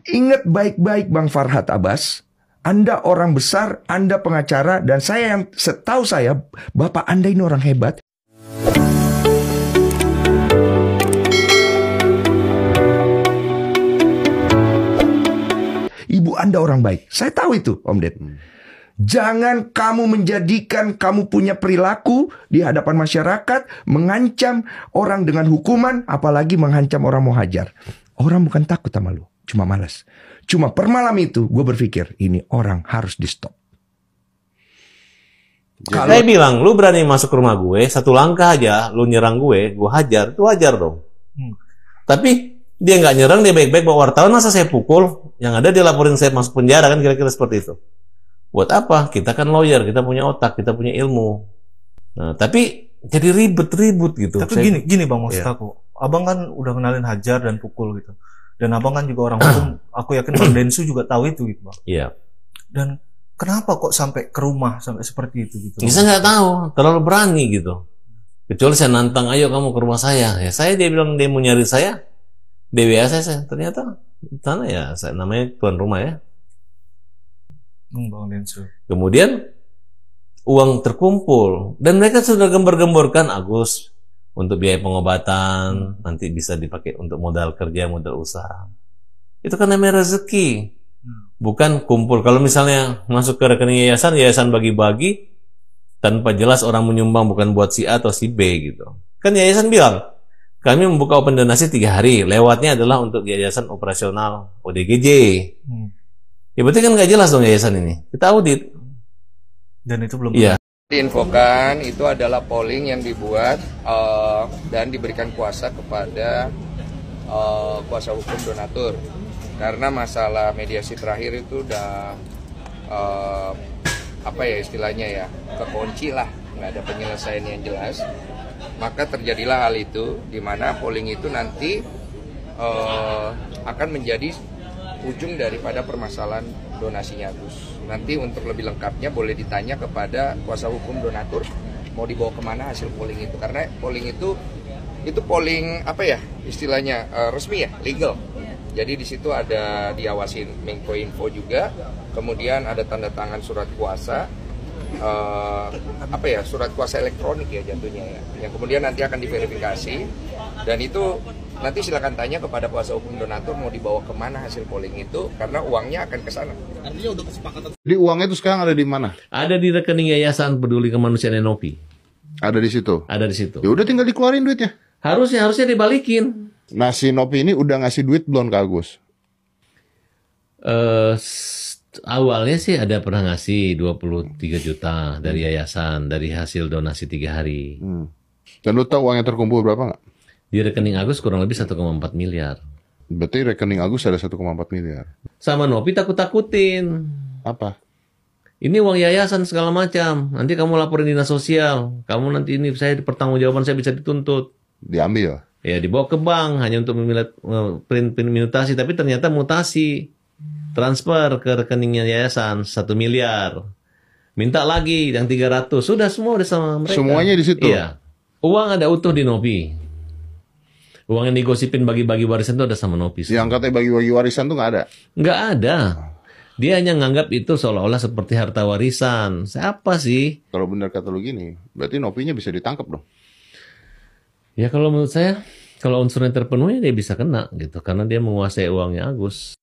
Ingat baik-baik Bang Farhad Abbas, Anda orang besar, Anda pengacara, dan saya yang setahu saya, Bapak Anda ini orang hebat. Ibu Anda orang baik. Saya tahu itu, Om Ded. Jangan kamu menjadikan kamu punya perilaku di hadapan masyarakat, mengancam orang dengan hukuman, apalagi mengancam orang mau hajar. Orang bukan takut sama lu, cuma malas. Cuma per malam itu gue berpikir, ini orang harus di stop. Saya bilang, lu berani masuk ke rumah gue, satu langkah aja, lu nyerang gue hajar, itu wajar dong. Tapi dia nggak nyerang, dia baik-baik bawa wartawan, masa saya pukul? Yang ada dia laporin saya masuk penjara, kan kira-kira seperti itu. Buat apa? Kita kan lawyer, kita punya otak, kita punya ilmu. Nah, tapi jadi ribet-ribut gitu. Tapi gini Bang, maksud aku, Abang kan udah kenalin hajar dan pukul gitu. Dan Abang kan juga orang hukum, aku yakin Bang Densu juga tahu itu gitu Bang. Iya. Dan kenapa kok sampai ke rumah, sampai seperti itu gitu? Saya nggak tahu, terlalu berani gitu. Kecuali saya nantang, ayo kamu ke rumah saya. Ya saya, dia bilang dia mau nyari saya. DWA saya. Ternyata sana ya, saya namanya tuan rumah ya. Bang Densu. Kemudian uang terkumpul dan mereka sudah gembar-gemborkan, Agus, untuk biaya pengobatan nanti bisa dipakai untuk modal kerja, modal usaha. Itu kan namanya rezeki, bukan kumpul. Kalau misalnya masuk ke rekening yayasan bagi-bagi tanpa jelas orang menyumbang, bukan buat si A atau si B gitu. Kan yayasan bilang, kami membuka open donasi 3 hari, lewatnya adalah untuk yayasan operasional ODGJ. Ya berarti kan nggak jelas dong yayasan ini. Kita audit. Dan itu belum. Iya. Diinfokan itu adalah polling yang dibuat dan diberikan kuasa kepada kuasa hukum donatur. Karena masalah mediasi terakhir itu udah apa ya istilahnya ya, kekunci lah, nggak ada penyelesaian yang jelas. Maka terjadilah hal itu, di mana polling itu nanti akan menjadi ujung daripada permasalahan donasinya Agus. Nanti untuk lebih lengkapnya boleh ditanya kepada kuasa hukum donatur mau dibawa kemana hasil polling itu, karena polling itu polling apa ya istilahnya resmi ya, legal. Jadi di situ ada diawasin Menkominfo juga, kemudian ada tanda tangan surat kuasa, apa ya, surat kuasa elektronik ya jatuhnya ya, yang kemudian nanti akan diverifikasi, dan itu nanti silakan tanya kepada kuasa hukum donatur mau dibawa kemana hasil polling itu, karena uangnya akan ke sana. Artinya udah kesepakatan. Jadi uangnya itu sekarang ada di mana? Ada di rekening Yayasan Peduli Kemanusiaan NOP. Ada di situ. Ada di situ. Ya udah tinggal dikeluarin duitnya. Harusnya dibalikin. Nah, si Nopi ini udah ngasih duit belum ke Agus? Awalnya sih ada pernah ngasih 23 juta dari yayasan, dari hasil donasi 3 hari. Dan lu tahu uangnya terkumpul berapa nggak? Di rekening Agus kurang lebih 1,4 miliar. Berarti rekening Agus ada 1,4 miliar. Sama Nopi takut-takutin. Apa? Ini uang yayasan segala macam. Nanti kamu laporin dinas sosial. Kamu nanti ini saya pertanggungjawaban saya bisa dituntut. Diambil? Ya dibawa ke bank hanya untuk print mutasi. Tapi ternyata mutasi. Transfer ke rekeningnya yayasan 1 miliar. Minta lagi yang 300. Sudah semua udah sama mereka. Semuanya di situ? Iya. Uang ada utuh di Nopi. Uang yang digosipin bagi-bagi warisan itu ada sama Nopi. Yang katanya bagi-bagi warisan tuh nggak ada? Nggak ada. Dia hanya nganggap itu seolah-olah seperti harta warisan. Siapa sih? Kalau benar kata lu gini, berarti Nopinya bisa ditangkap dong? Ya kalau menurut saya, kalau unsurnya terpenuhi dia bisa kena gitu. Karena dia menguasai uangnya Agus.